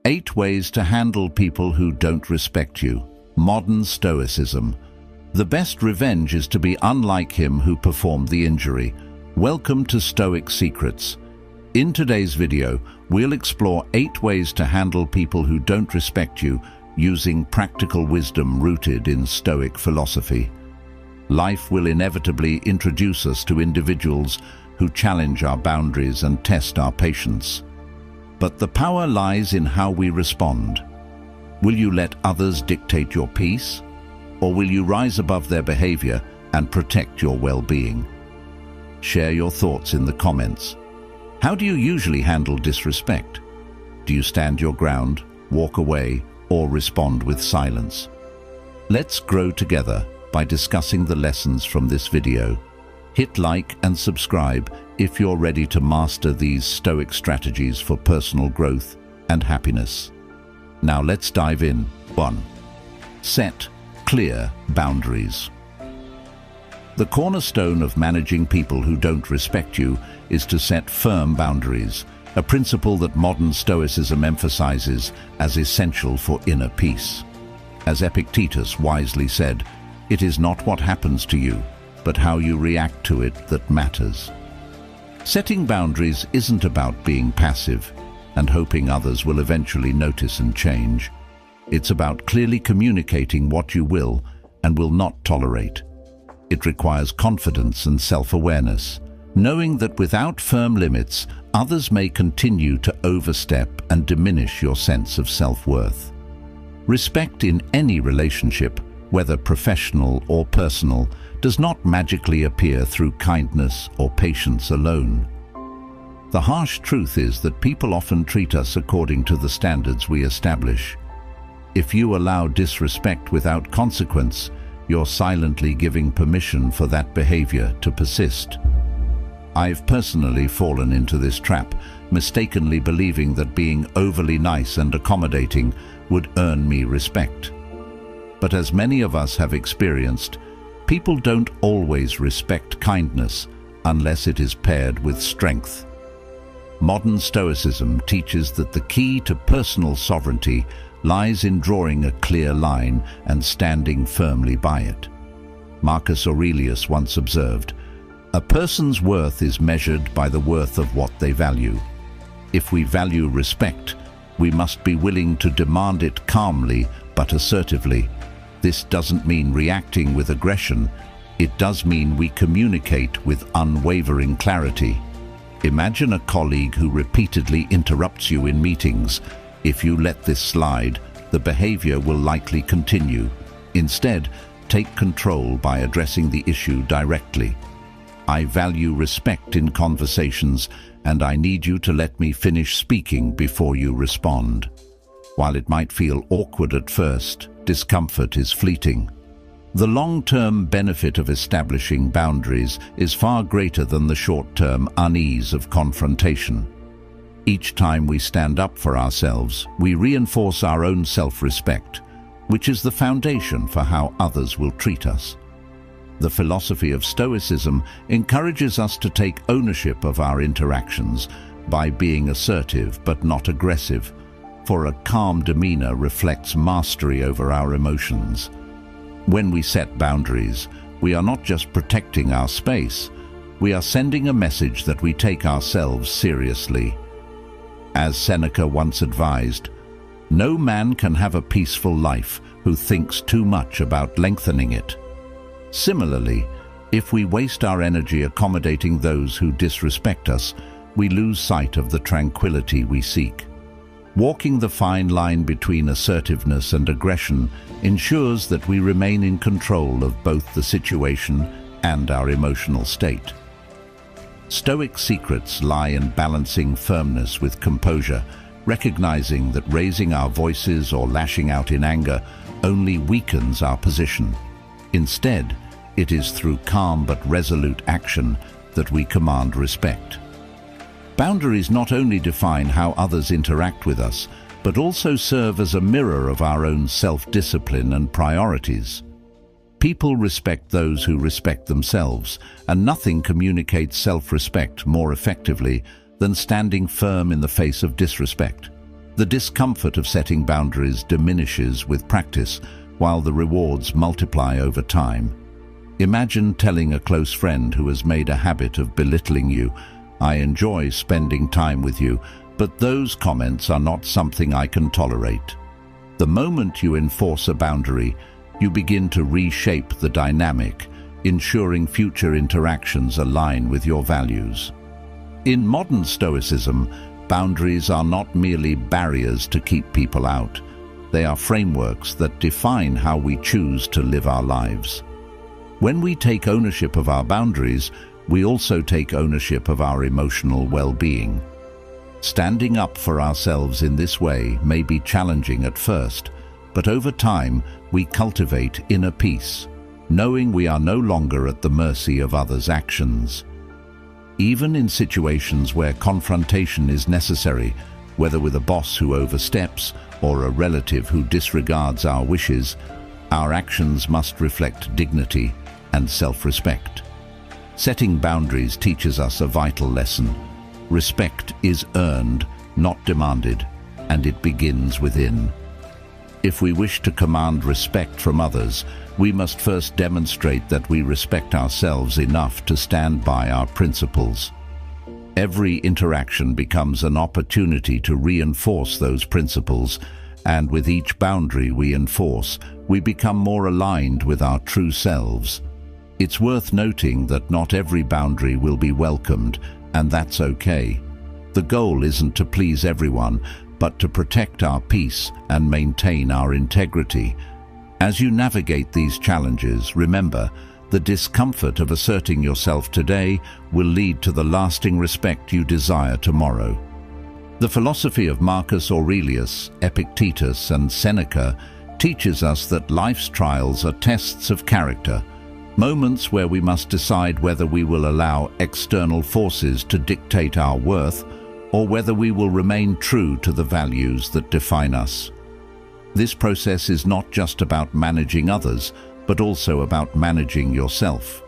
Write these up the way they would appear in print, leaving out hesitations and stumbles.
8 ways to handle people who don't respect you. Modern Stoicism. The best revenge is to be unlike him who performed the injury. Welcome to Stoic Secrets. In today's video, we'll explore 8 ways to handle people who don't respect you using practical wisdom rooted in Stoic philosophy. Life will inevitably introduce us to individuals who challenge our boundaries and test our patience. But the power lies in how we respond. Will you let others dictate your peace? Or will you rise above their behavior and protect your well-being? Share your thoughts in the comments. How do you usually handle disrespect? Do you stand your ground, walk away, or respond with silence? Let's grow together by discussing the lessons from this video. Hit like and subscribe if you're ready to master these Stoic strategies for personal growth and happiness. Now let's dive in. 1. Set clear boundaries. The cornerstone of managing people who don't respect you is to set firm boundaries, a principle that modern Stoicism emphasizes as essential for inner peace. As Epictetus wisely said, "It is not what happens to you, but how you react to it that matters." Setting boundaries isn't about being passive and hoping others will eventually notice and change. It's about clearly communicating what you will and will not tolerate. It requires confidence and self-awareness, knowing that without firm limits, others may continue to overstep and diminish your sense of self-worth. Respect in any relationship, whether professional or personal, does not magically appear through kindness or patience alone. The harsh truth is that people often treat us according to the standards we establish. If you allow disrespect without consequence, you're silently giving permission for that behavior to persist. I've personally fallen into this trap, mistakenly believing that being overly nice and accommodating would earn me respect. But as many of us have experienced, people don't always respect kindness unless it is paired with strength. Modern Stoicism teaches that the key to personal sovereignty lies in drawing a clear line and standing firmly by it. Marcus Aurelius once observed, "A person's worth is measured by the worth of what they value." If we value respect, we must be willing to demand it calmly but assertively. This doesn't mean reacting with aggression. It does mean we communicate with unwavering clarity. Imagine a colleague who repeatedly interrupts you in meetings. If you let this slide, the behavior will likely continue. Instead, take control by addressing the issue directly. "I value respect in conversations, and I need you to let me finish speaking before you respond." While it might feel awkward at first, discomfort is fleeting. The long-term benefit of establishing boundaries is far greater than the short-term unease of confrontation. Each time we stand up for ourselves, we reinforce our own self-respect, which is the foundation for how others will treat us. The philosophy of Stoicism encourages us to take ownership of our interactions by being assertive but not aggressive, for a calm demeanor reflects mastery over our emotions. When we set boundaries, we are not just protecting our space, we are sending a message that we take ourselves seriously. As Seneca once advised, "No man can have a peaceful life who thinks too much about lengthening it." Similarly, if we waste our energy accommodating those who disrespect us, we lose sight of the tranquility we seek. Walking the fine line between assertiveness and aggression ensures that we remain in control of both the situation and our emotional state. Stoic secrets lie in balancing firmness with composure, recognizing that raising our voices or lashing out in anger only weakens our position. Instead, it is through calm but resolute action that we command respect. Boundaries not only define how others interact with us, but also serve as a mirror of our own self-discipline and priorities. People respect those who respect themselves, and nothing communicates self-respect more effectively than standing firm in the face of disrespect. The discomfort of setting boundaries diminishes with practice, while the rewards multiply over time. Imagine telling a close friend who has made a habit of belittling you, "I enjoy spending time with you, but those comments are not something I can tolerate." The moment you enforce a boundary, you begin to reshape the dynamic, ensuring future interactions align with your values. In modern Stoicism, boundaries are not merely barriers to keep people out. They are frameworks that define how we choose to live our lives. When we take ownership of our boundaries, we also take ownership of our emotional well-being. Standing up for ourselves in this way may be challenging at first, but over time we cultivate inner peace, knowing we are no longer at the mercy of others' actions. Even in situations where confrontation is necessary, whether with a boss who oversteps or a relative who disregards our wishes, our actions must reflect dignity and self-respect. Setting boundaries teaches us a vital lesson. Respect is earned, not demanded, and it begins within. If we wish to command respect from others, we must first demonstrate that we respect ourselves enough to stand by our principles. Every interaction becomes an opportunity to reinforce those principles, and with each boundary we enforce, we become more aligned with our true selves. It's worth noting that not every boundary will be welcomed, and that's okay. The goal isn't to please everyone, but to protect our peace and maintain our integrity. As you navigate these challenges, remember, the discomfort of asserting yourself today will lead to the lasting respect you desire tomorrow. The philosophy of Marcus Aurelius, Epictetus, and Seneca teaches us that life's trials are tests of character, moments where we must decide whether we will allow external forces to dictate our worth or whether we will remain true to the values that define us. This process is not just about managing others, but also about managing yourself.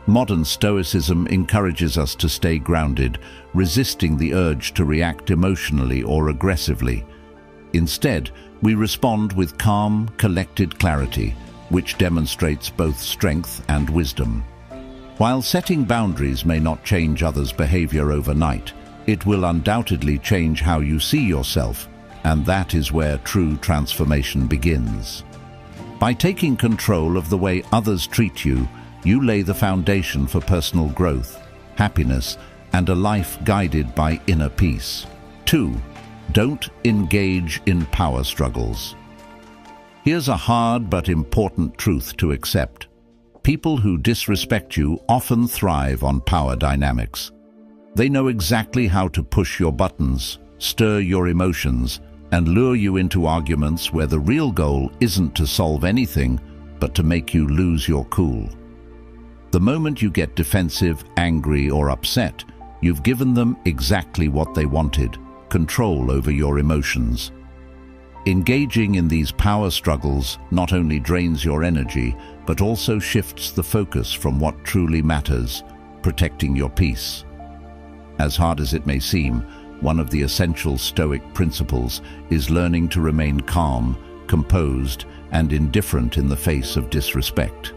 Modern Stoicism encourages us to stay grounded, resisting the urge to react emotionally or aggressively. Instead, we respond with calm, collected clarity, which demonstrates both strength and wisdom. While setting boundaries may not change others' behavior overnight, it will undoubtedly change how you see yourself, and that is where true transformation begins. By taking control of the way others treat you, you lay the foundation for personal growth, happiness, and a life guided by inner peace. 2. Don't engage in power struggles. Here's a hard but important truth to accept. People who disrespect you often thrive on power dynamics. They know exactly how to push your buttons, stir your emotions, and lure you into arguments where the real goal isn't to solve anything, but to make you lose your cool. The moment you get defensive, angry, or upset, you've given them exactly what they wanted: control over your emotions. Engaging in these power struggles not only drains your energy, but also shifts the focus from what truly matters, protecting your peace. As hard as it may seem, one of the essential Stoic principles is learning to remain calm, composed, and indifferent in the face of disrespect.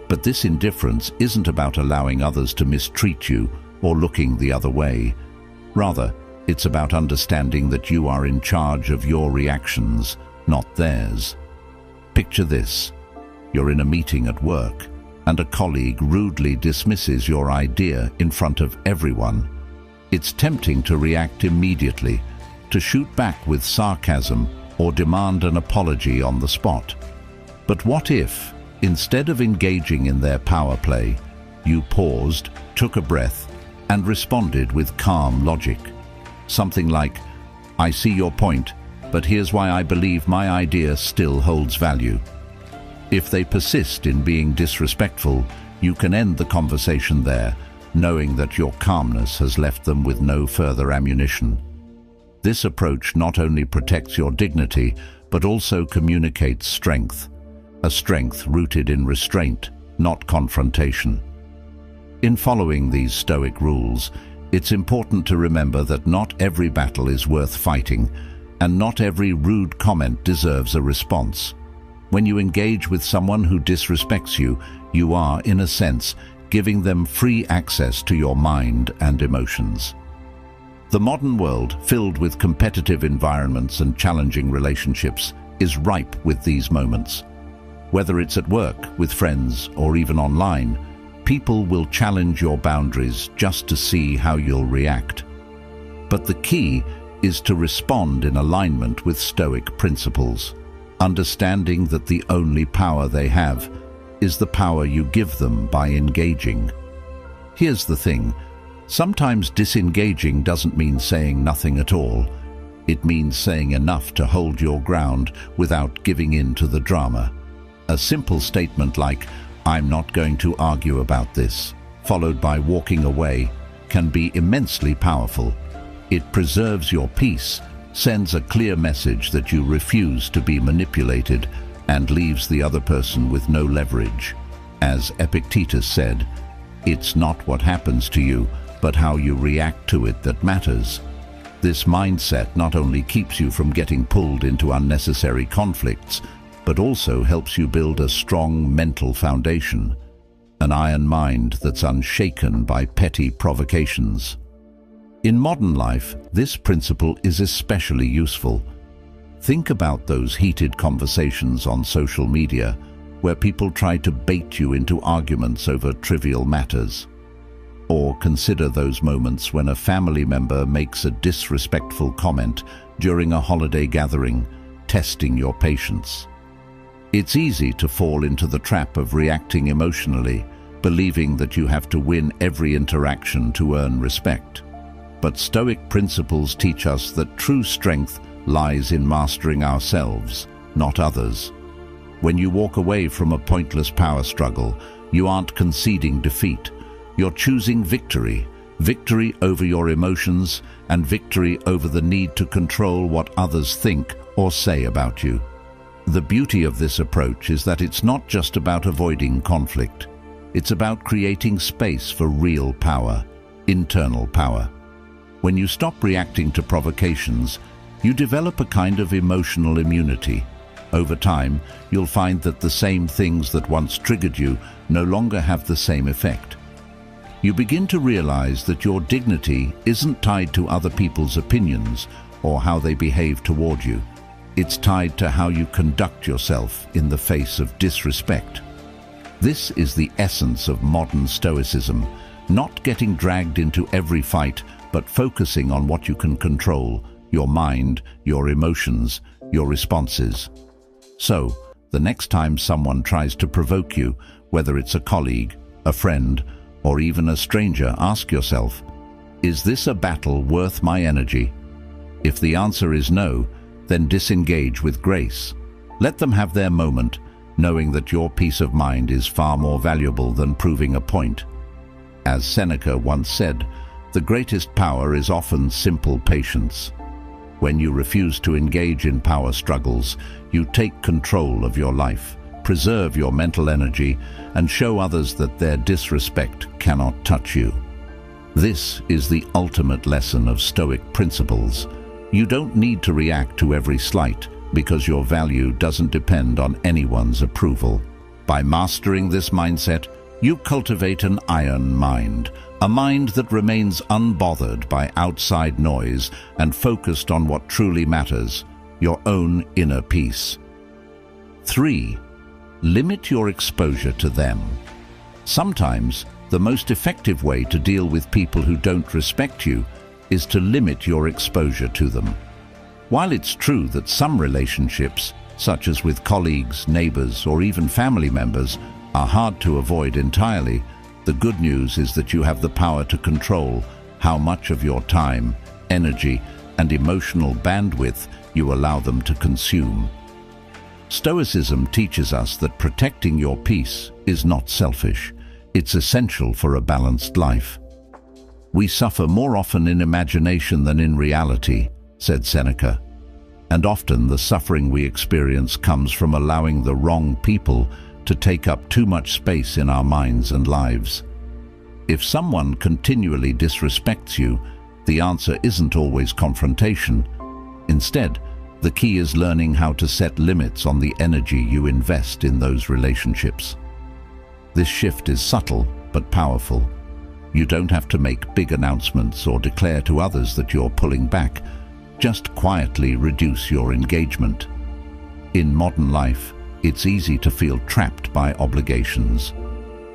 But this indifference isn't about allowing others to mistreat you or looking the other way. Rather, it's about understanding that you are in charge of your reactions, not theirs. Picture this. You're in a meeting at work, and a colleague rudely dismisses your idea in front of everyone. It's tempting to react immediately, to shoot back with sarcasm or demand an apology on the spot. But what if, instead of engaging in their power play, you paused, took a breath, and responded with calm logic? Something like, "I see your point, but here's why I believe my idea still holds value." If they persist in being disrespectful, you can end the conversation there, knowing that your calmness has left them with no further ammunition. This approach not only protects your dignity, but also communicates strength, a strength rooted in restraint, not confrontation. In following these Stoic rules, it's important to remember that not every battle is worth fighting, and not every rude comment deserves a response. When you engage with someone who disrespects you, you are, in a sense, giving them free access to your mind and emotions. The modern world, filled with competitive environments and challenging relationships, is ripe with these moments. Whether it's at work, with friends, or even online, people will challenge your boundaries just to see how you'll react. But the key is to respond in alignment with Stoic principles, understanding that the only power they have is the power you give them by engaging. Here's the thing. Sometimes disengaging doesn't mean saying nothing at all. It means saying enough to hold your ground without giving in to the drama. A simple statement like, "I'm not going to argue about this," followed by walking away, can be immensely powerful. It preserves your peace, sends a clear message that you refuse to be manipulated, and leaves the other person with no leverage. As Epictetus said, "It's not what happens to you, but how you react to it that matters." This mindset not only keeps you from getting pulled into unnecessary conflicts, but also helps you build a strong mental foundation, an iron mind that's unshaken by petty provocations. In modern life, this principle is especially useful. Think about those heated conversations on social media where people try to bait you into arguments over trivial matters. Or consider those moments when a family member makes a disrespectful comment during a holiday gathering, testing your patience. It's easy to fall into the trap of reacting emotionally, believing that you have to win every interaction to earn respect. But Stoic principles teach us that true strength lies in mastering ourselves, not others. When you walk away from a pointless power struggle, you aren't conceding defeat. You're choosing victory, victory over your emotions and victory over the need to control what others think or say about you. The beauty of this approach is that it's not just about avoiding conflict. It's about creating space for real power, internal power. When you stop reacting to provocations, you develop a kind of emotional immunity. Over time, you'll find that the same things that once triggered you no longer have the same effect. You begin to realize that your dignity isn't tied to other people's opinions or how they behave toward you. It's tied to how you conduct yourself in the face of disrespect. This is the essence of modern Stoicism, not getting dragged into every fight, but focusing on what you can control: your mind, your emotions, your responses. So, the next time someone tries to provoke you, whether it's a colleague, a friend, or even a stranger, ask yourself, is this a battle worth my energy? If the answer is no, then disengage with grace. Let them have their moment, knowing that your peace of mind is far more valuable than proving a point. As Seneca once said, the greatest power is often simple patience. When you refuse to engage in power struggles, you take control of your life, preserve your mental energy, and show others that their disrespect cannot touch you. This is the ultimate lesson of Stoic principles. You don't need to react to every slight, because your value doesn't depend on anyone's approval. By mastering this mindset, you cultivate an iron mind, a mind that remains unbothered by outside noise and focused on what truly matters, your own inner peace. 3. Limit your exposure to them. Sometimes, the most effective way to deal with people who don't respect you is to limit your exposure to them. While it's true that some relationships, such as with colleagues, neighbors, or even family members, are hard to avoid entirely, the good news is that you have the power to control how much of your time, energy, and emotional bandwidth you allow them to consume. Stoicism teaches us that protecting your peace is not selfish. It's essential for a balanced life. We suffer more often in imagination than in reality, said Seneca, and often the suffering we experience comes from allowing the wrong people to take up too much space in our minds and lives. If someone continually disrespects you, the answer isn't always confrontation. Instead, The key is learning how to set limits on the energy you invest in those relationships. This shift is subtle but powerful. You don't have to make big announcements or declare to others that you're pulling back. Just quietly reduce your engagement. In modern life, it's easy to feel trapped by obligations.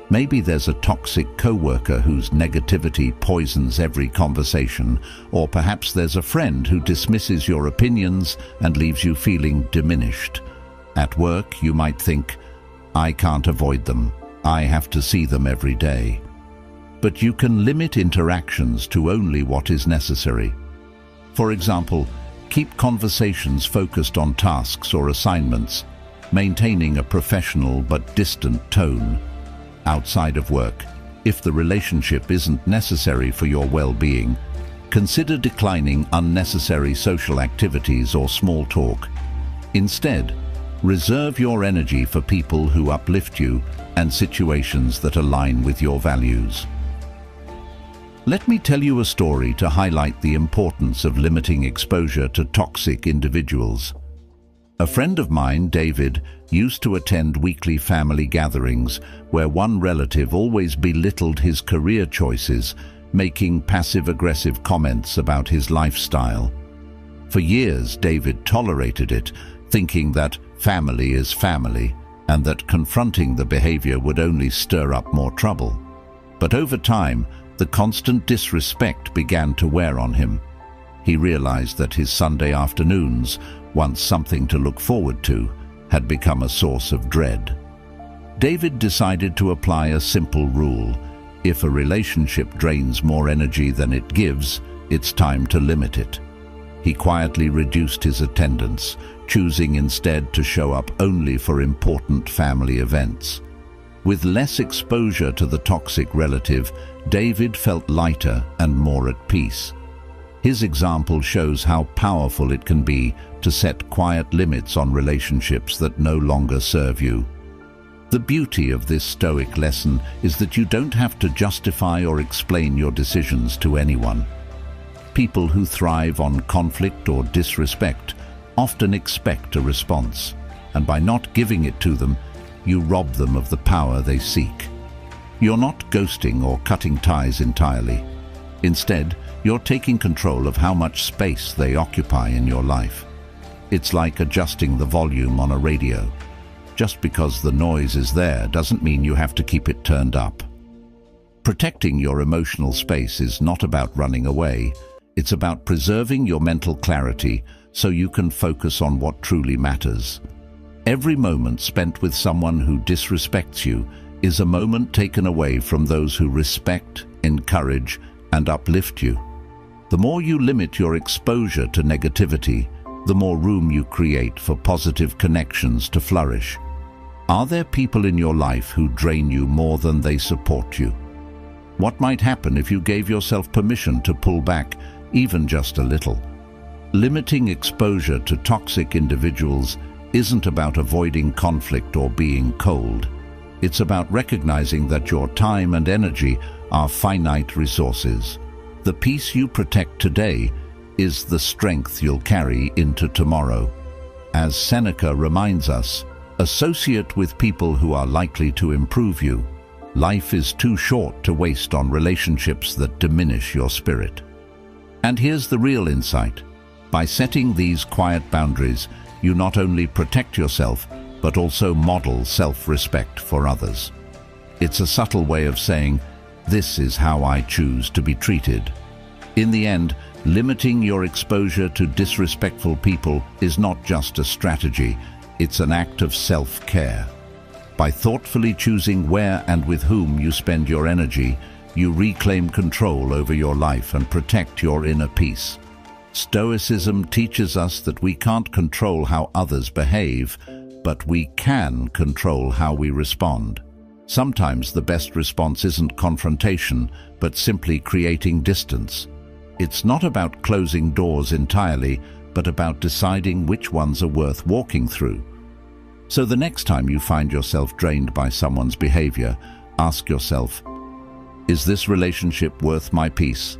Maybe there's a toxic coworker whose negativity poisons every conversation, or perhaps there's a friend who dismisses your opinions and leaves you feeling diminished. At work, you might think, I can't avoid them. I have to see them every day. But you can limit interactions to only what is necessary. For example, keep conversations focused on tasks or assignments, maintaining a professional but distant tone. Outside of work, if the relationship isn't necessary for your well-being, consider declining unnecessary social activities or small talk. Instead, reserve your energy for people who uplift you and situations that align with your values. Let me tell you a story to highlight the importance of limiting exposure to toxic individuals. A friend of mine, David, used to attend weekly family gatherings where one relative always belittled his career choices, making passive-aggressive comments about his lifestyle. For years, David tolerated it, thinking that family is family and that confronting the behavior would only stir up more trouble. But over time, the constant disrespect began to wear on him. He realized that his Sunday afternoons, once something to look forward to, had become a source of dread. David decided to apply a simple rule. If a relationship drains more energy than it gives, it's time to limit it. He quietly reduced his attendance, choosing instead to show up only for important family events. With less exposure to the toxic relative, David felt lighter and more at peace. His example shows how powerful it can be to set quiet limits on relationships that no longer serve you. The beauty of this Stoic lesson is that you don't have to justify or explain your decisions to anyone. People who thrive on conflict or disrespect often expect a response, and by not giving it to them, you rob them of the power they seek. You're not ghosting or cutting ties entirely. Instead, you're taking control of how much space they occupy in your life. It's like adjusting the volume on a radio. Just because the noise is there doesn't mean you have to keep it turned up. Protecting your emotional space is not about running away. It's about preserving your mental clarity so you can focus on what truly matters. Every moment spent with someone who disrespects you is a moment taken away from those who respect, encourage, and uplift you. The more you limit your exposure to negativity, the more room you create for positive connections to flourish. Are there people in your life who drain you more than they support you? What might happen if you gave yourself permission to pull back, even just a little? Limiting exposure to toxic individuals isn't about avoiding conflict or being cold. It's about recognizing that your time and energy are finite resources. The peace you protect today is the strength you'll carry into tomorrow. As Seneca reminds us, associate with people who are likely to improve you. Life is too short to waste on relationships that diminish your spirit. And here's the real insight. By setting these quiet boundaries, you not only protect yourself, but also model self-respect for others. It's a subtle way of saying, this is how I choose to be treated. In the end, limiting your exposure to disrespectful people is not just a strategy, it's an act of self-care. By thoughtfully choosing where and with whom you spend your energy, you reclaim control over your life and protect your inner peace. Stoicism teaches us that we can't control how others behave, but we can control how we respond. Sometimes the best response isn't confrontation, but simply creating distance. It's not about closing doors entirely, but about deciding which ones are worth walking through. So the next time you find yourself drained by someone's behavior, ask yourself, is this relationship worth my peace?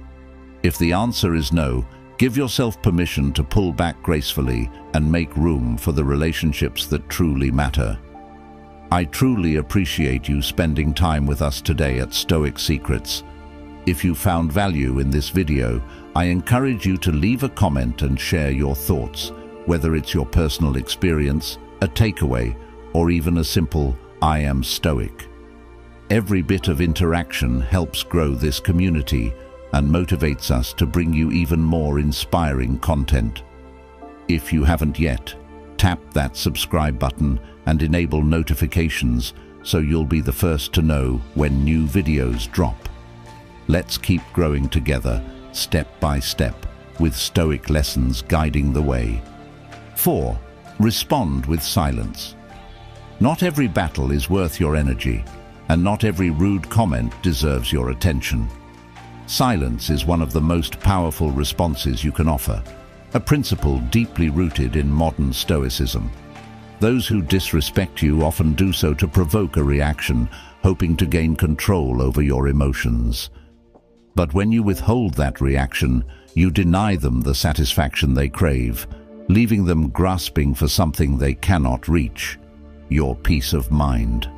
If the answer is no, Give yourself permission to pull back gracefully and make room for the relationships that truly matter. I truly appreciate you spending time with us today at Stoic Secrets. If you found value in this video, I encourage you to leave a comment and share your thoughts, whether it's your personal experience, a takeaway, or even a simple "I am Stoic." Every bit of interaction helps grow this community and motivates us to bring you even more inspiring content. If you haven't yet, tap that subscribe button and enable notifications so you'll be the first to know when new videos drop. Let's keep growing together, step by step, with Stoic lessons guiding the way. 4. Respond with silence. Not every battle is worth your energy, and not every rude comment deserves your attention. Silence is one of the most powerful responses you can offer, a principle deeply rooted in modern Stoicism. Those who disrespect you often do so to provoke a reaction, hoping to gain control over your emotions. But when you withhold that reaction, you deny them the satisfaction they crave, leaving them grasping for something they cannot reach: your peace of mind.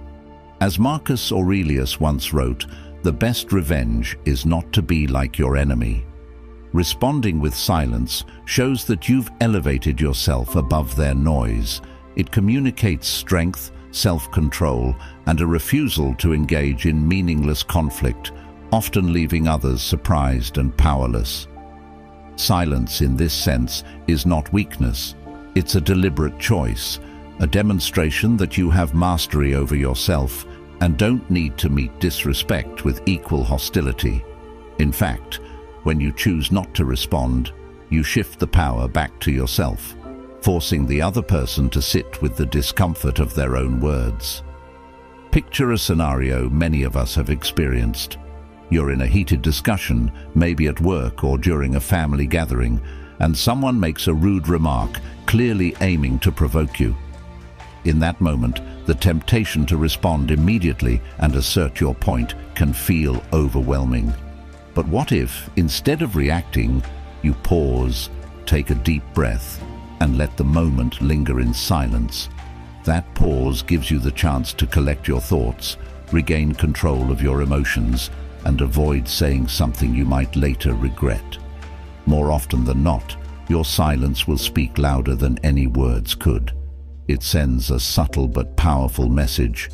As Marcus Aurelius once wrote, "The best revenge is not to be like your enemy." Responding with silence shows that you've elevated yourself above their noise. It communicates strength, self-control, and a refusal to engage in meaningless conflict, often leaving others surprised and powerless. Silence in this sense is not weakness. It's a deliberate choice, a demonstration that you have mastery over yourself and don't need to meet disrespect with equal hostility. In fact, when you choose not to respond, you shift the power back to yourself, forcing the other person to sit with the discomfort of their own words. Picture a scenario many of us have experienced. You're in a heated discussion, maybe at work or during a family gathering, and someone makes a rude remark, clearly aiming to provoke you. In that moment, the temptation to respond immediately and assert your point can feel overwhelming. But what if, instead of reacting, you pause, take a deep breath, and let the moment linger in silence? That pause gives you the chance to collect your thoughts, regain control of your emotions, and avoid saying something you might later regret. More often than not, your silence will speak louder than any words could. It sends a subtle but powerful message.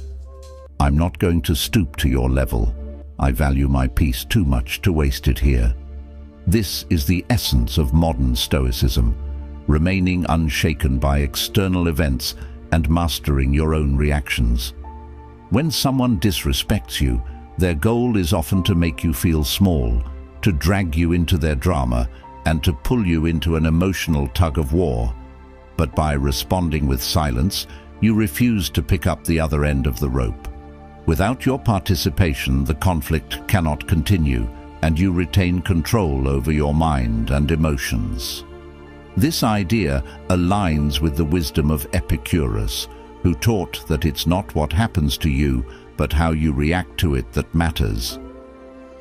I'm not going to stoop to your level. I value my peace too much to waste it here. This is the essence of modern Stoicism, remaining unshaken by external events and mastering your own reactions. When someone disrespects you, their goal is often to make you feel small, to drag you into their drama, and to pull you into an emotional tug-of-war. But by responding with silence, you refuse to pick up the other end of the rope. Without your participation, the conflict cannot continue, and you retain control over your mind and emotions. This idea aligns with the wisdom of Epicurus, who taught that it's not what happens to you, but how you react to it that matters.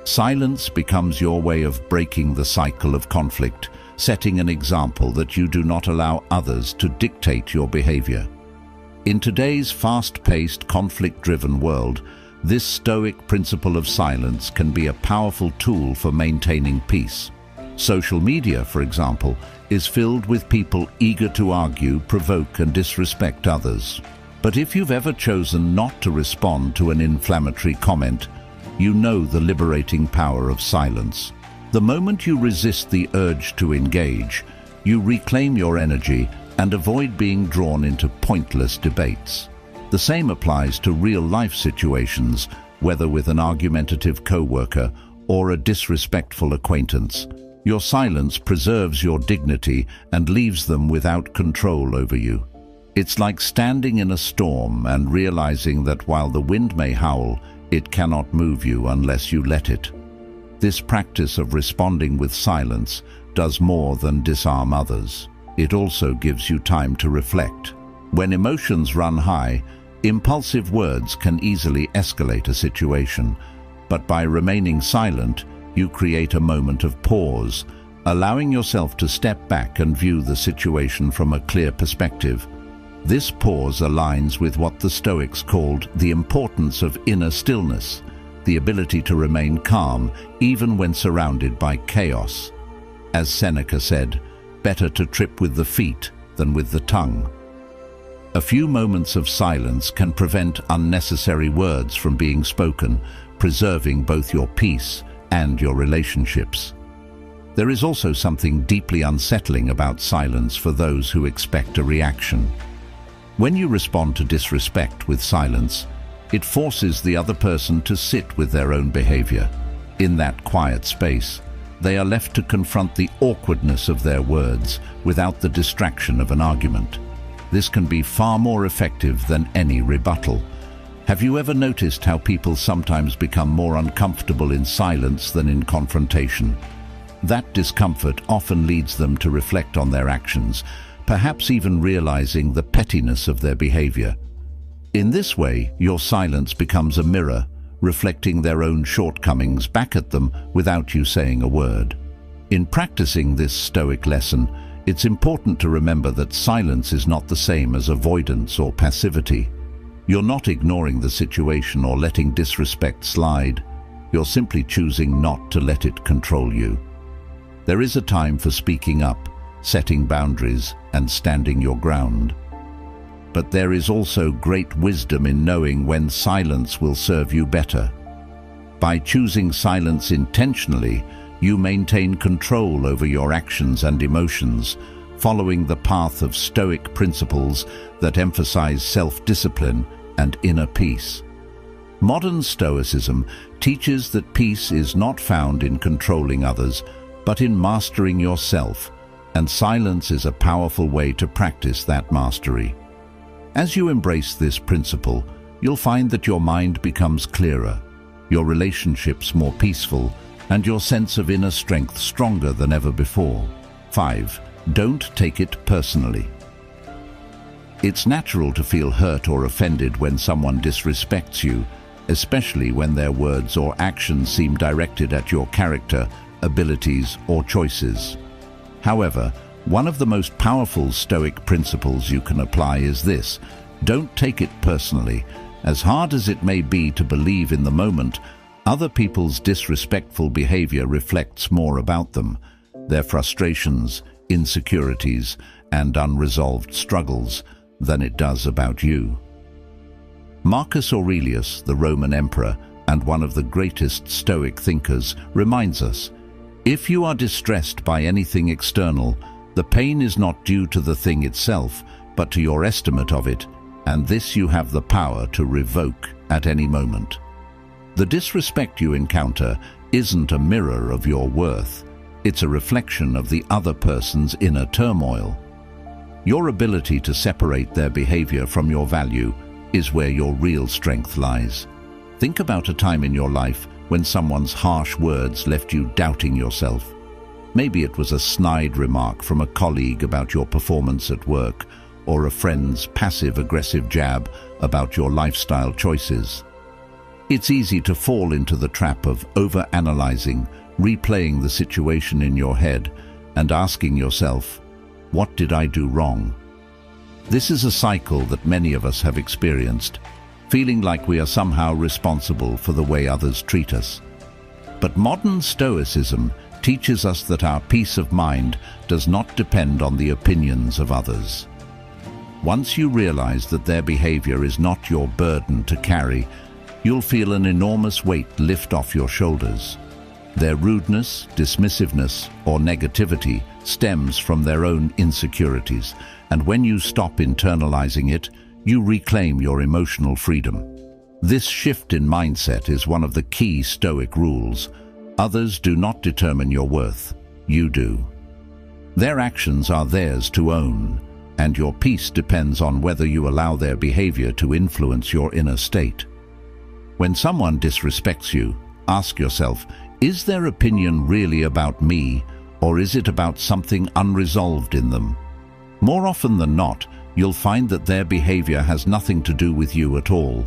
Silence becomes your way of breaking the cycle of conflict, setting an example that you do not allow others to dictate your behavior. In today's fast-paced, conflict-driven world, this Stoic principle of silence can be a powerful tool for maintaining peace. Social media, for example, is filled with people eager to argue, provoke, and disrespect others. But if you've ever chosen not to respond to an inflammatory comment, you know the liberating power of silence. The moment you resist the urge to engage, you reclaim your energy and avoid being drawn into pointless debates. The same applies to real-life situations, whether with an argumentative coworker or a disrespectful acquaintance. Your silence preserves your dignity and leaves them without control over you. It's like standing in a storm and realizing that while the wind may howl, it cannot move you unless you let it. This practice of responding with silence does more than disarm others. It also gives you time to reflect. When emotions run high, impulsive words can easily escalate a situation, but by remaining silent, you create a moment of pause, allowing yourself to step back and view the situation from a clear perspective. This pause aligns with what the Stoics called the importance of inner stillness, the ability to remain calm even when surrounded by chaos. As Seneca said, better to trip with the feet than with the tongue. A few moments of silence can prevent unnecessary words from being spoken, preserving both your peace and your relationships. There is also something deeply unsettling about silence for those who expect a reaction. When you respond to disrespect with silence, it forces the other person to sit with their own behavior. In that quiet space, they are left to confront the awkwardness of their words without the distraction of an argument. This can be far more effective than any rebuttal. Have you ever noticed how people sometimes become more uncomfortable in silence than in confrontation? That discomfort often leads them to reflect on their actions, perhaps even realizing the pettiness of their behavior. In this way, your silence becomes a mirror, reflecting their own shortcomings back at them without you saying a word. In practicing this Stoic lesson, it's important to remember that silence is not the same as avoidance or passivity. You're not ignoring the situation or letting disrespect slide. You're simply choosing not to let it control you. There is a time for speaking up, setting boundaries, and standing your ground. But there is also great wisdom in knowing when silence will serve you better. By choosing silence intentionally, you maintain control over your actions and emotions, following the path of Stoic principles that emphasize self-discipline and inner peace. Modern Stoicism teaches that peace is not found in controlling others, but in mastering yourself, and silence is a powerful way to practice that mastery. As you embrace this principle, you'll find that your mind becomes clearer, your relationships more peaceful, and your sense of inner strength stronger than ever before. 5. Don't take it personally. It's natural to feel hurt or offended when someone disrespects you, especially when their words or actions seem directed at your character, abilities, or choices. However, one of the most powerful Stoic principles you can apply is this: don't take it personally. As hard as it may be to believe in the moment, other people's disrespectful behavior reflects more about them, their frustrations, insecurities, and unresolved struggles, than it does about you. Marcus Aurelius, the Roman emperor and one of the greatest Stoic thinkers, reminds us, if you are distressed by anything external, the pain is not due to the thing itself, but to your estimate of it, and this you have the power to revoke at any moment. The disrespect you encounter isn't a mirror of your worth. It's a reflection of the other person's inner turmoil. Your ability to separate their behavior from your value is where your real strength lies. Think about a time in your life when someone's harsh words left you doubting yourself. Maybe it was a snide remark from a colleague about your performance at work, or a friend's passive-aggressive jab about your lifestyle choices. It's easy to fall into the trap of overanalyzing, replaying the situation in your head, and asking yourself, what did I do wrong? This is a cycle that many of us have experienced, feeling like we are somehow responsible for the way others treat us. But modern Stoicism teaches us that our peace of mind does not depend on the opinions of others. Once you realize that their behavior is not your burden to carry, you'll feel an enormous weight lift off your shoulders. Their rudeness, dismissiveness, or negativity stems from their own insecurities, and when you stop internalizing it, you reclaim your emotional freedom. This shift in mindset is one of the key Stoic rules. Others do not determine your worth. You do. Their actions are theirs to own, and your peace depends on whether you allow their behavior to influence your inner state. When someone disrespects you, ask yourself, is their opinion really about me, or is it about something unresolved in them? More often than not, you'll find that their behavior has nothing to do with you at all.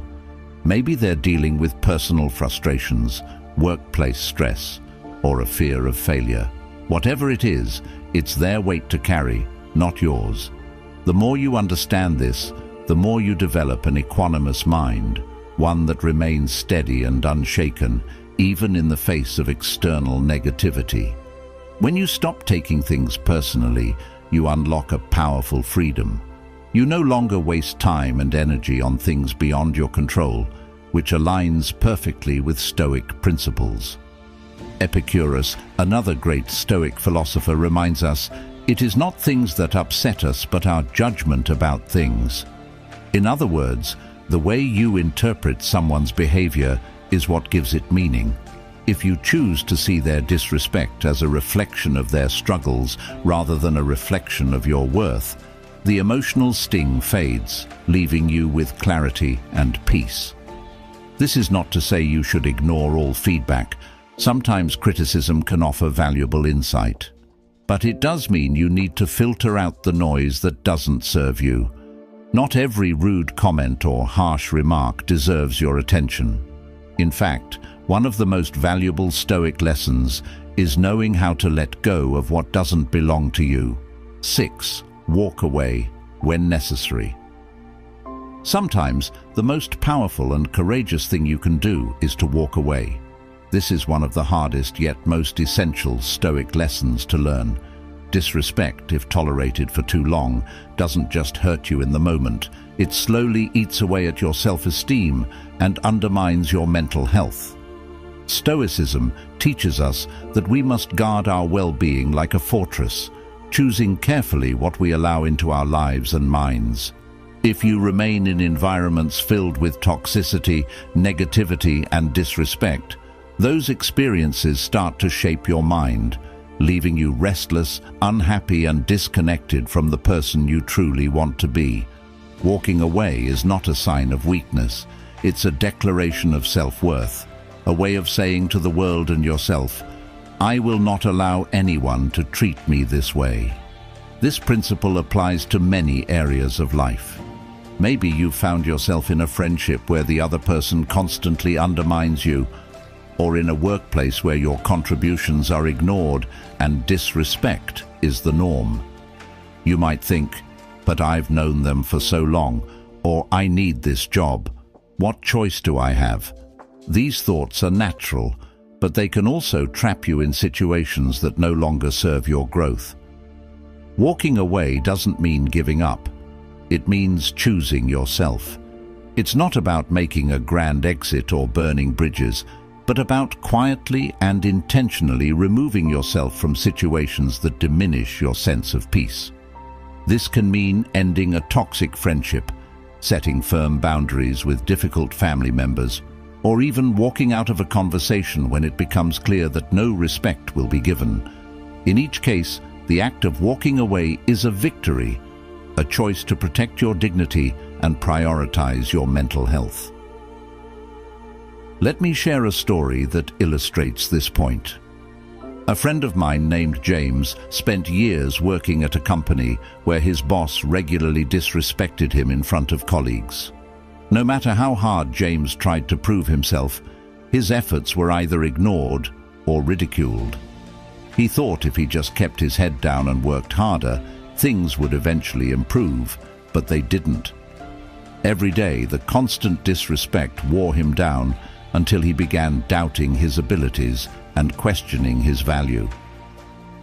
Maybe they're dealing with personal frustrations, workplace stress, or a fear of failure. Whatever it is, it's their weight to carry, not yours. The more you understand this, the more you develop an equanimous mind, one that remains steady and unshaken, even in the face of external negativity. When you stop taking things personally, you unlock a powerful freedom. You no longer waste time and energy on things beyond your control, which aligns perfectly with Stoic principles. Epicurus, another great Stoic philosopher, reminds us, it is not things that upset us, but our judgment about things. In other words, the way you interpret someone's behavior is what gives it meaning. If you choose to see their disrespect as a reflection of their struggles rather than a reflection of your worth, the emotional sting fades, leaving you with clarity and peace. This is not to say you should ignore all feedback. Sometimes criticism can offer valuable insight. But it does mean you need to filter out the noise that doesn't serve you. Not every rude comment or harsh remark deserves your attention. In fact, one of the most valuable Stoic lessons is knowing how to let go of what doesn't belong to you. 6. Walk away when necessary. Sometimes, the most powerful and courageous thing you can do is to walk away. This is one of the hardest yet most essential Stoic lessons to learn. Disrespect, if tolerated for too long, doesn't just hurt you in the moment. It slowly eats away at your self-esteem and undermines your mental health. Stoicism teaches us that we must guard our well-being like a fortress, choosing carefully what we allow into our lives and minds. If you remain in environments filled with toxicity, negativity, and disrespect, those experiences start to shape your mind, leaving you restless, unhappy, and disconnected from the person you truly want to be. Walking away is not a sign of weakness. It's a declaration of self-worth, a way of saying to the world and yourself, I will not allow anyone to treat me this way. This principle applies to many areas of life. Maybe you've found yourself in a friendship where the other person constantly undermines you, or in a workplace where your contributions are ignored and disrespect is the norm. You might think, but I've known them for so long, or I need this job. What choice do I have? These thoughts are natural, but they can also trap you in situations that no longer serve your growth. Walking away doesn't mean giving up. It means choosing yourself. It's not about making a grand exit or burning bridges, but about quietly and intentionally removing yourself from situations that diminish your sense of peace. This can mean ending a toxic friendship, setting firm boundaries with difficult family members, or even walking out of a conversation when it becomes clear that no respect will be given. In each case, the act of walking away is a victory, a choice to protect your dignity and prioritize your mental health. Let me share a story that illustrates this point. A friend of mine named James spent years working at a company where his boss regularly disrespected him in front of colleagues. No matter how hard James tried to prove himself, his efforts were either ignored or ridiculed. He thought if he just kept his head down and worked harder, things would eventually improve, but they didn't. Every day, the constant disrespect wore him down until he began doubting his abilities and questioning his value.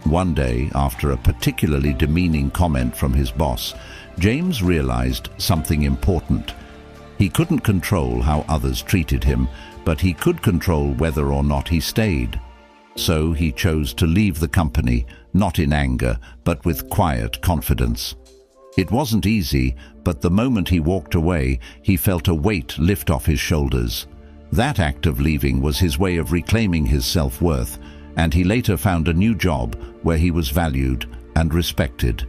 One day, after a particularly demeaning comment from his boss, James realized something important. He couldn't control how others treated him, but he could control whether or not he stayed. So he chose to leave the company, not in anger, but with quiet confidence. It wasn't easy, but the moment he walked away, he felt a weight lift off his shoulders. That act of leaving was his way of reclaiming his self-worth, and he later found a new job where he was valued and respected.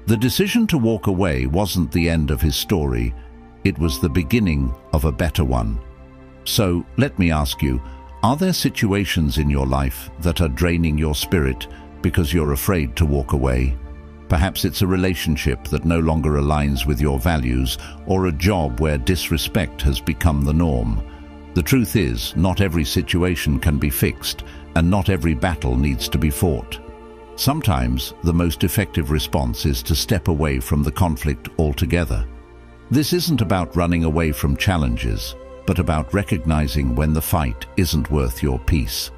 The decision to walk away wasn't the end of his story. It was the beginning of a better one. So, let me ask you, are there situations in your life that are draining your spirit because you're afraid to walk away? Perhaps it's a relationship that no longer aligns with your values, or a job where disrespect has become the norm. The truth is, not every situation can be fixed, and not every battle needs to be fought. Sometimes the most effective response is to step away from the conflict altogether. This isn't about running away from challenges, but about recognizing when the fight isn't worth your peace.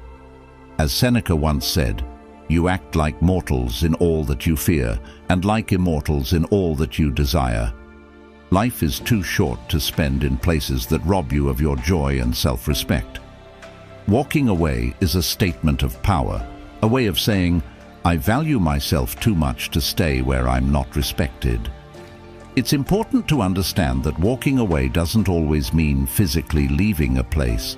As Seneca once said, "You act like mortals in all that you fear, and like immortals in all that you desire." Life is too short to spend in places that rob you of your joy and self-respect. Walking away is a statement of power, a way of saying, "I value myself too much to stay where I'm not respected." It's important to understand that walking away doesn't always mean physically leaving a place.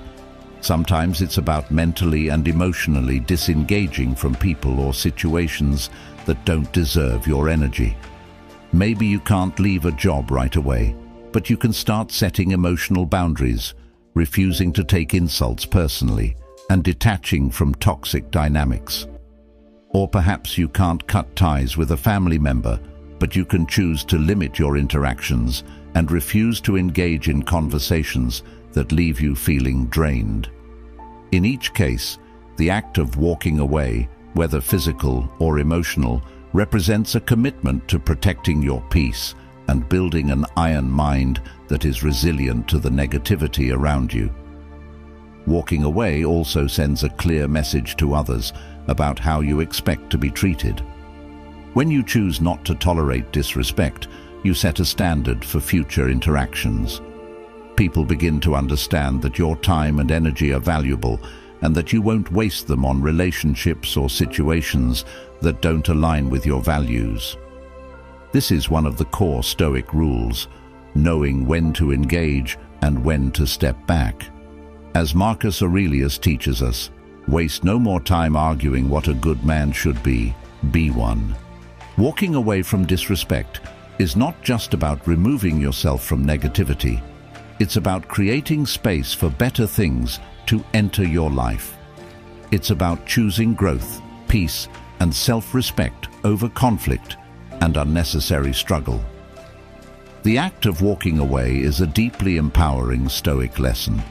Sometimes it's about mentally and emotionally disengaging from people or situations that don't deserve your energy. Maybe you can't leave a job right away, but you can start setting emotional boundaries, refusing to take insults personally, and detaching from toxic dynamics. Or perhaps you can't cut ties with a family member, but you can choose to limit your interactions and refuse to engage in conversations that leave you feeling drained. In each case, the act of walking away, whether physical or emotional, represents a commitment to protecting your peace and building an iron mind that is resilient to the negativity around you. Walking away also sends a clear message to others about how you expect to be treated. When you choose not to tolerate disrespect, you set a standard for future interactions. People begin to understand that your time and energy are valuable and that you won't waste them on relationships or situations that don't align with your values. This is one of the core Stoic rules, knowing when to engage and when to step back. As Marcus Aurelius teaches us, waste no more time arguing what a good man should be one. Walking away from disrespect is not just about removing yourself from negativity. It's about creating space for better things to enter your life. It's about choosing growth, peace, and self-respect over conflict and unnecessary struggle. The act of walking away is a deeply empowering Stoic lesson.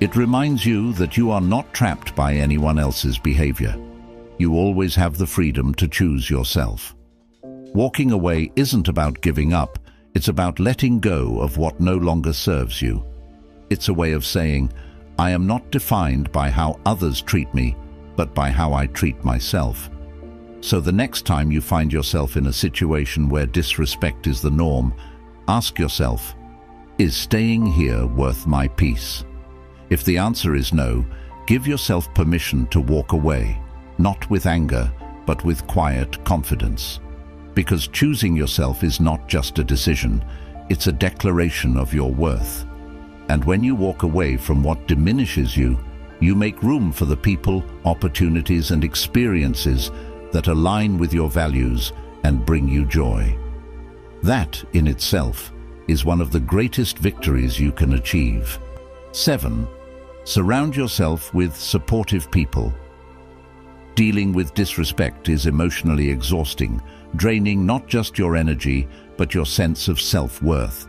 It reminds you that you are not trapped by anyone else's behavior. You always have the freedom to choose yourself. Walking away isn't about giving up, it's about letting go of what no longer serves you. It's a way of saying, "I am not defined by how others treat me, but by how I treat myself." So the next time you find yourself in a situation where disrespect is the norm, ask yourself, is staying here worth my peace? If the answer is no, give yourself permission to walk away, not with anger, but with quiet confidence. Because choosing yourself is not just a decision, it's a declaration of your worth. And when you walk away from what diminishes you, you make room for the people, opportunities, and experiences that align with your values and bring you joy. That, in itself, is one of the greatest victories you can achieve. 7. Surround yourself with supportive people. Dealing with disrespect is emotionally exhausting, draining not just your energy, but your sense of self-worth.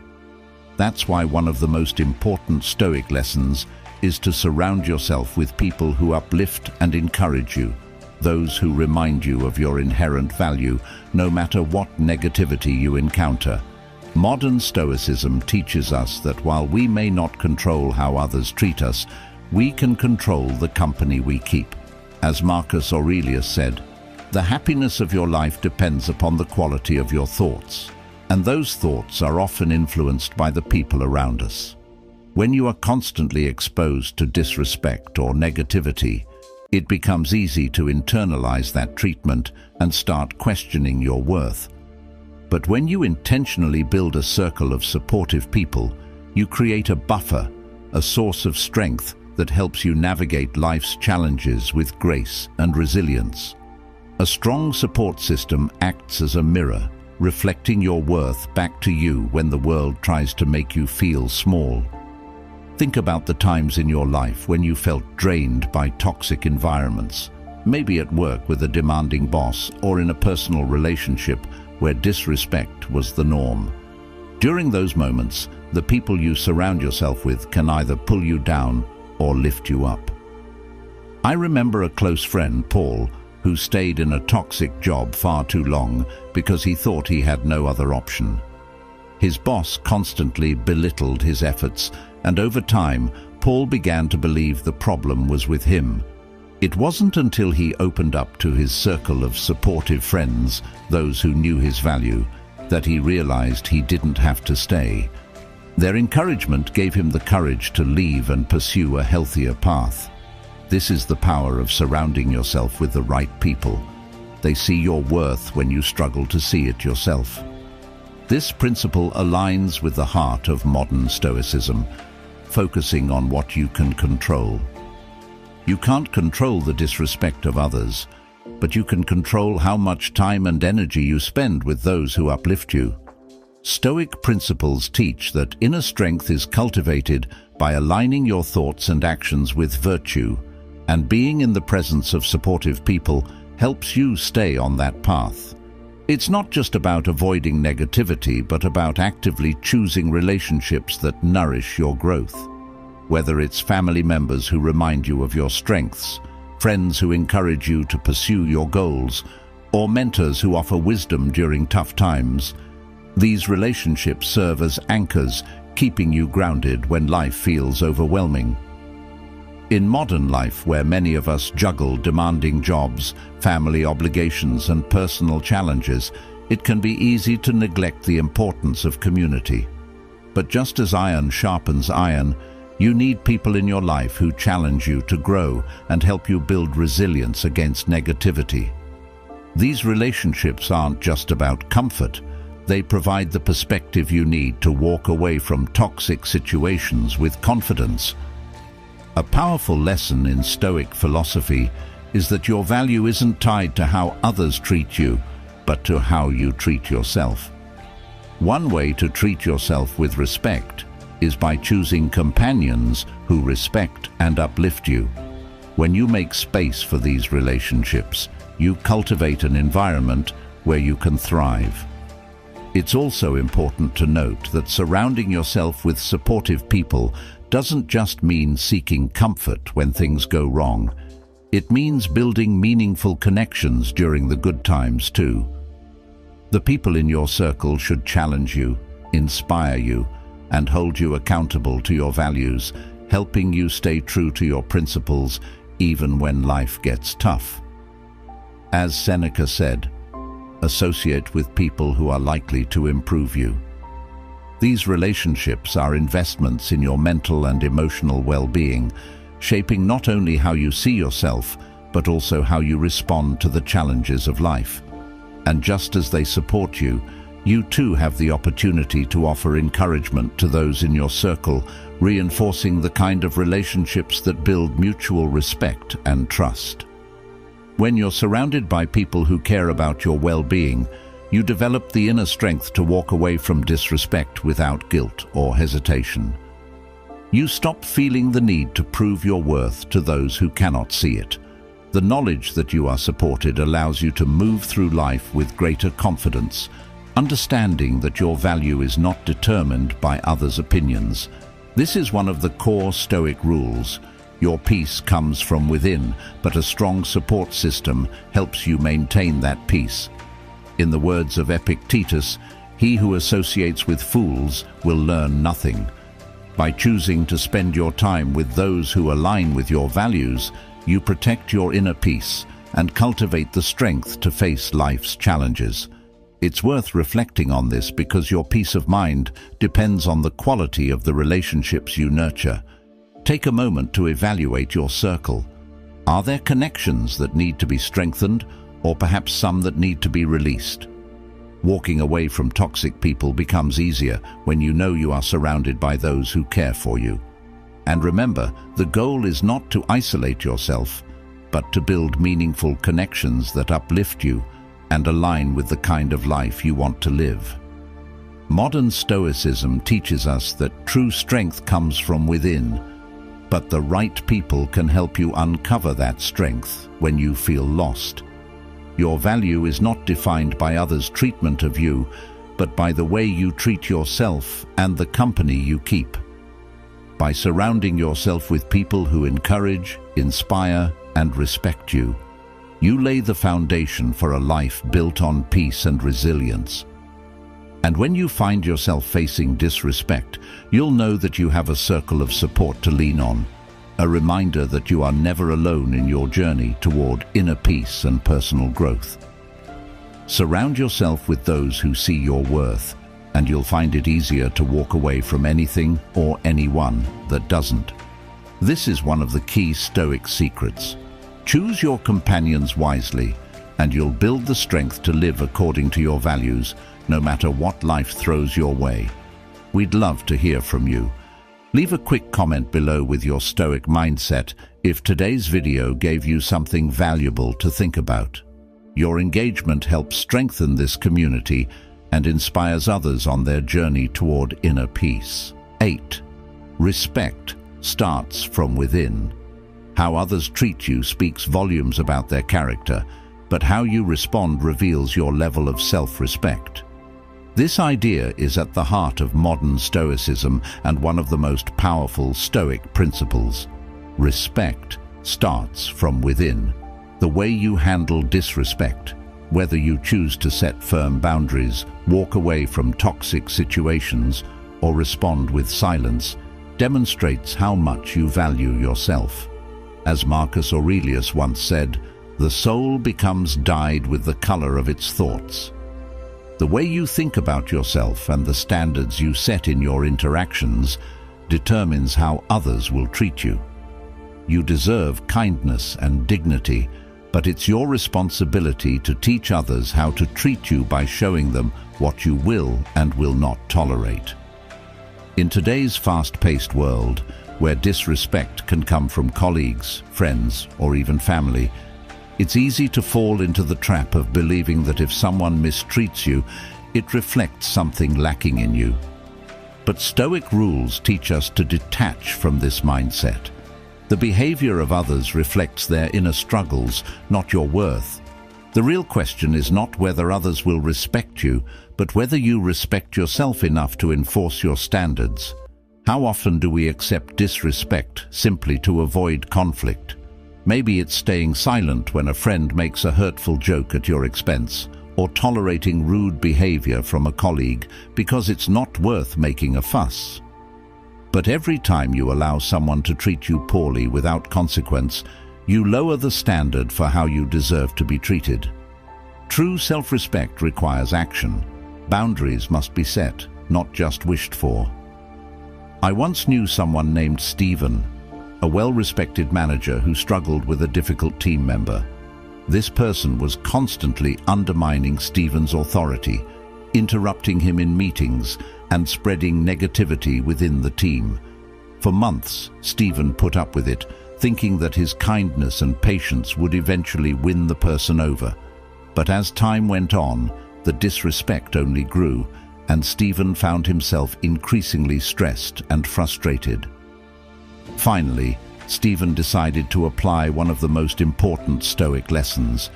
That's why one of the most important Stoic lessons is to surround yourself with people who uplift and encourage you, those who remind you of your inherent value, no matter what negativity you encounter. Modern Stoicism teaches us that while we may not control how others treat us, we can control the company we keep. As Marcus Aurelius said, "The happiness of your life depends upon the quality of your thoughts, and those thoughts are often influenced by the people around us." When you are constantly exposed to disrespect or negativity, it becomes easy to internalize that treatment and start questioning your worth. But when you intentionally build a circle of supportive people, you create a buffer, a source of strength that helps you navigate life's challenges with grace and resilience. A strong support system acts as a mirror, reflecting your worth back to you when the world tries to make you feel small. Think about the times in your life when you felt drained by toxic environments, maybe at work with a demanding boss or in a personal relationship where disrespect was the norm. During those moments, the people you surround yourself with can either pull you down or lift you up. I remember a close friend, Paul, who stayed in a toxic job far too long because he thought he had no other option. His boss constantly belittled his efforts, and over time, Paul began to believe the problem was with him. It wasn't until he opened up to his circle of supportive friends, those who knew his value, that he realized he didn't have to stay. Their encouragement gave him the courage to leave and pursue a healthier path. This is the power of surrounding yourself with the right people. They see your worth when you struggle to see it yourself. This principle aligns with the heart of modern Stoicism, focusing on what you can control. You can't control the disrespect of others, but you can control how much time and energy you spend with those who uplift you. Stoic principles teach that inner strength is cultivated by aligning your thoughts and actions with virtue, and being in the presence of supportive people helps you stay on that path. It's not just about avoiding negativity, but about actively choosing relationships that nourish your growth. Whether it's family members who remind you of your strengths, friends who encourage you to pursue your goals, or mentors who offer wisdom during tough times, these relationships serve as anchors, keeping you grounded when life feels overwhelming. In modern life, where many of us juggle demanding jobs, family obligations, and personal challenges, it can be easy to neglect the importance of community. But just as iron sharpens iron, you need people in your life who challenge you to grow and help you build resilience against negativity. These relationships aren't just about comfort. They provide the perspective you need to walk away from toxic situations with confidence. A powerful lesson in Stoic philosophy is that your value isn't tied to how others treat you, but to how you treat yourself. One way to treat yourself with respect is by choosing companions who respect and uplift you. When you make space for these relationships, you cultivate an environment where you can thrive. It's also important to note that surrounding yourself with supportive people doesn't just mean seeking comfort when things go wrong. It means building meaningful connections during the good times too. The people in your circle should challenge you, inspire you, and hold you accountable to your values, helping you stay true to your principles even when life gets tough. As Seneca said, associate with people who are likely to improve you. These relationships are investments in your mental and emotional well-being, shaping not only how you see yourself, but also how you respond to the challenges of life. And just as they support you, you too have the opportunity to offer encouragement to those in your circle, reinforcing the kind of relationships that build mutual respect and trust. When you're surrounded by people who care about your well-being, you develop the inner strength to walk away from disrespect without guilt or hesitation. You stop feeling the need to prove your worth to those who cannot see it. The knowledge that you are supported allows you to move through life with greater confidence, understanding that your value is not determined by others' opinions. This is one of the core Stoic rules. Your peace comes from within, but a strong support system helps you maintain that peace. In the words of Epictetus, he who associates with fools will learn nothing. By choosing to spend your time with those who align with your values, you protect your inner peace and cultivate the strength to face life's challenges. It's worth reflecting on this because your peace of mind depends on the quality of the relationships you nurture. Take a moment to evaluate your circle. Are there connections that need to be strengthened, or perhaps some that need to be released? Walking away from toxic people becomes easier when you know you are surrounded by those who care for you. And remember, the goal is not to isolate yourself, but to build meaningful connections that uplift you and align with the kind of life you want to live. Modern Stoicism teaches us that true strength comes from within, but the right people can help you uncover that strength when you feel lost. Your value is not defined by others' treatment of you, but by the way you treat yourself and the company you keep. By surrounding yourself with people who encourage, inspire, and respect you, You lay the foundation for a life built on peace and resilience. And when you find yourself facing disrespect, you'll know that you have a circle of support to lean on, a reminder that you are never alone in your journey toward inner peace and personal growth. Surround yourself with those who see your worth, and you'll find it easier to walk away from anything or anyone that doesn't. This is one of the key Stoic secrets. Choose your companions wisely, and you'll build the strength to live according to your values, no matter what life throws your way. We'd love to hear from you. Leave a quick comment below with your Stoic mindset if today's video gave you something valuable to think about. Your engagement helps strengthen this community and inspires others on their journey toward inner peace. 8. Respect starts from within. How others treat you speaks volumes about their character, but how you respond reveals your level of self-respect. This idea is at the heart of modern Stoicism and one of the most powerful Stoic principles. Respect starts from within. The way you handle disrespect, whether you choose to set firm boundaries, walk away from toxic situations, or respond with silence, demonstrates how much you value yourself. As Marcus Aurelius once said, the soul becomes dyed with the color of its thoughts. The way you think about yourself and the standards you set in your interactions determines how others will treat you. You deserve kindness and dignity, but it's your responsibility to teach others how to treat you by showing them what you will and will not tolerate. In today's fast-paced world, where disrespect can come from colleagues, friends, or even family, it's easy to fall into the trap of believing that if someone mistreats you, it reflects something lacking in you. But Stoic rules teach us to detach from this mindset. The behavior of others reflects their inner struggles, not your worth. The real question is not whether others will respect you, but whether you respect yourself enough to enforce your standards. How often do we accept disrespect simply to avoid conflict? Maybe it's staying silent when a friend makes a hurtful joke at your expense, or tolerating rude behavior from a colleague because it's not worth making a fuss. But every time you allow someone to treat you poorly without consequence, you lower the standard for how you deserve to be treated. True self-respect requires action. Boundaries must be set, not just wished for. I once knew someone named Stephen, a well-respected manager who struggled with a difficult team member. This person was constantly undermining Stephen's authority, interrupting him in meetings, and spreading negativity within the team. For months, Stephen put up with it, thinking that his kindness and patience would eventually win the person over. But as time went on, the disrespect only grew, and Stephen found himself increasingly stressed and frustrated. Finally, Stephen decided to apply one of the most important Stoic lessons.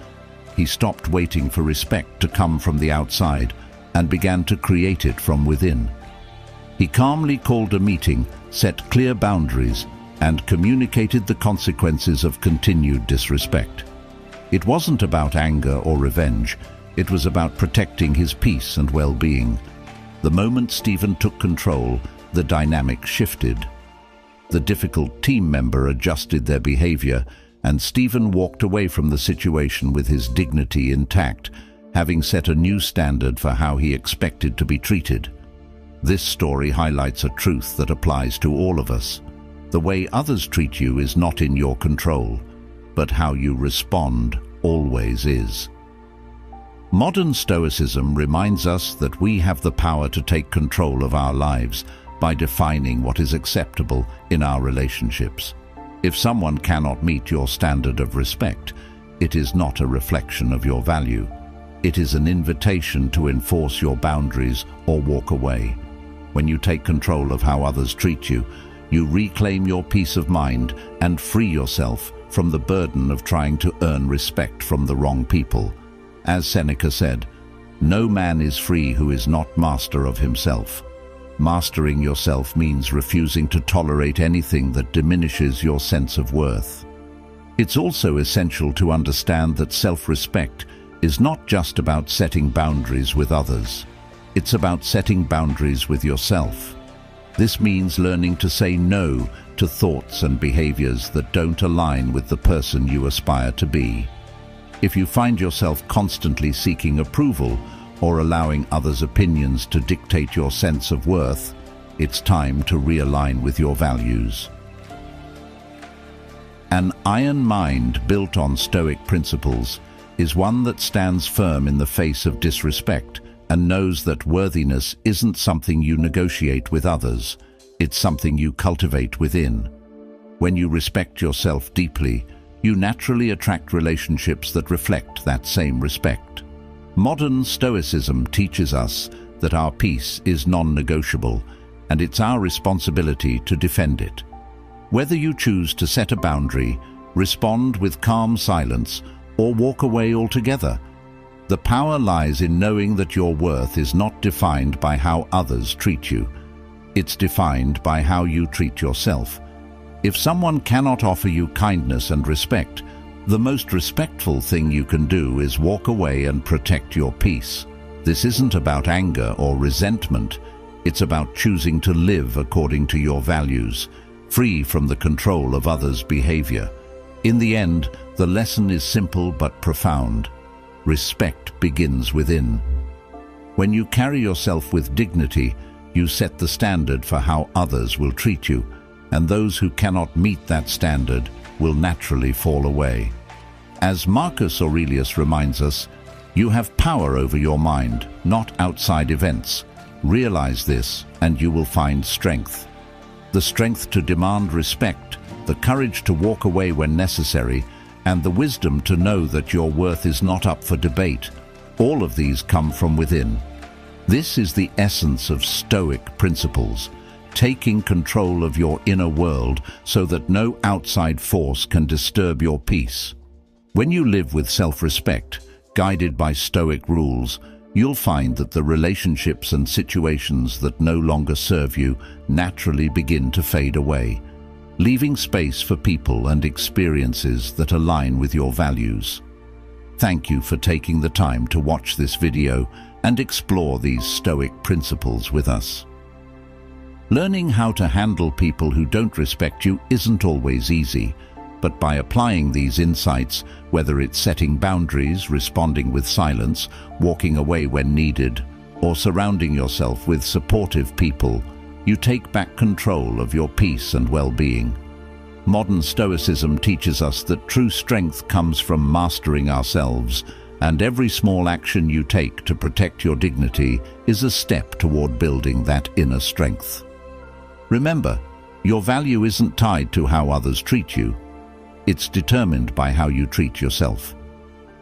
He stopped waiting for respect to come from the outside and began to create it from within. He calmly called a meeting, set clear boundaries, and communicated the consequences of continued disrespect. It wasn't about anger or revenge. It was about protecting his peace and well-being. The moment Stephen took control, the dynamic shifted. The difficult team member adjusted their behavior, and Stephen walked away from the situation with his dignity intact, having set a new standard for how he expected to be treated. This story highlights a truth that applies to all of us. The way others treat you is not in your control, but how you respond always is. Modern Stoicism reminds us that we have the power to take control of our lives by defining what is acceptable in our relationships. If someone cannot meet your standard of respect, it is not a reflection of your value. It is an invitation to enforce your boundaries or walk away. When you take control of how others treat you, you reclaim your peace of mind and free yourself from the burden of trying to earn respect from the wrong people. As Seneca said, "No man is free who is not master of himself." Mastering yourself means refusing to tolerate anything that diminishes your sense of worth. It's also essential to understand that self-respect is not just about setting boundaries with others. It's about setting boundaries with yourself. This means learning to say no to thoughts and behaviors that don't align with the person you aspire to be. If you find yourself constantly seeking approval or allowing others' opinions to dictate your sense of worth, it's time to realign with your values. An iron mind built on Stoic principles is one that stands firm in the face of disrespect and knows that worthiness isn't something you negotiate with others, it's something you cultivate within. When you respect yourself deeply, you naturally attract relationships that reflect that same respect. Modern Stoicism teaches us that our peace is non-negotiable, and it's our responsibility to defend it. Whether you choose to set a boundary, respond with calm silence, or walk away altogether, the power lies in knowing that your worth is not defined by how others treat you. It's defined by how you treat yourself. If someone cannot offer you kindness and respect, the most respectful thing you can do is walk away and protect your peace. This isn't about anger or resentment. It's about choosing to live according to your values, free from the control of others' behavior. In the end, the lesson is simple but profound. Respect begins within. When you carry yourself with dignity, you set the standard for how others will treat you, and those who cannot meet that standard will naturally fall away. As Marcus Aurelius reminds us, you have power over your mind, not outside events. Realize this, and you will find strength. The strength to demand respect, the courage to walk away when necessary, and the wisdom to know that your worth is not up for debate. All of these come from within. This is the essence of Stoic principles, taking control of your inner world so that no outside force can disturb your peace. When you live with self-respect, guided by Stoic rules, you'll find that the relationships and situations that no longer serve you naturally begin to fade away, leaving space for people and experiences that align with your values. Thank you for taking the time to watch this video and explore these Stoic principles with us. Learning how to handle people who don't respect you isn't always easy, but by applying these insights, whether it's setting boundaries, responding with silence, walking away when needed, or surrounding yourself with supportive people, you take back control of your peace and well-being. Modern Stoicism teaches us that true strength comes from mastering ourselves, and every small action you take to protect your dignity is a step toward building that inner strength. Remember, your value isn't tied to how others treat you. It's determined by how you treat yourself.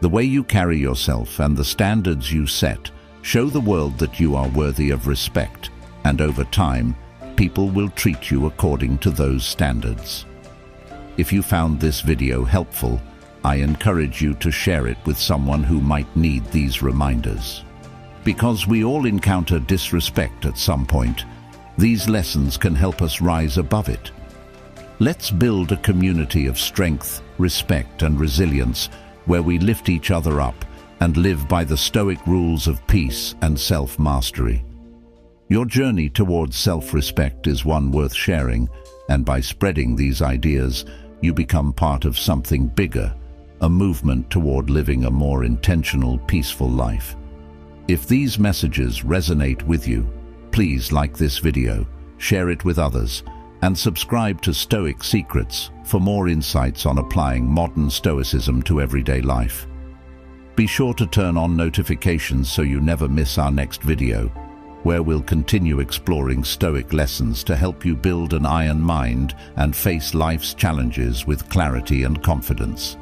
The way you carry yourself and the standards you set show the world that you are worthy of respect, and over time, people will treat you according to those standards. If you found this video helpful, I encourage you to share it with someone who might need these reminders. Because we all encounter disrespect at some point, these lessons can help us rise above it. Let's build a community of strength, respect, and resilience where we lift each other up and live by the Stoic rules of peace and self-mastery. Your journey towards self-respect is one worth sharing, and by spreading these ideas, you become part of something bigger, a movement toward living a more intentional, peaceful life. If these messages resonate with you, please like this video, share it with others, and subscribe to Stoic Secrets for more insights on applying modern Stoicism to everyday life. Be sure to turn on notifications so you never miss our next video, where we'll continue exploring Stoic lessons to help you build an iron mind and face life's challenges with clarity and confidence.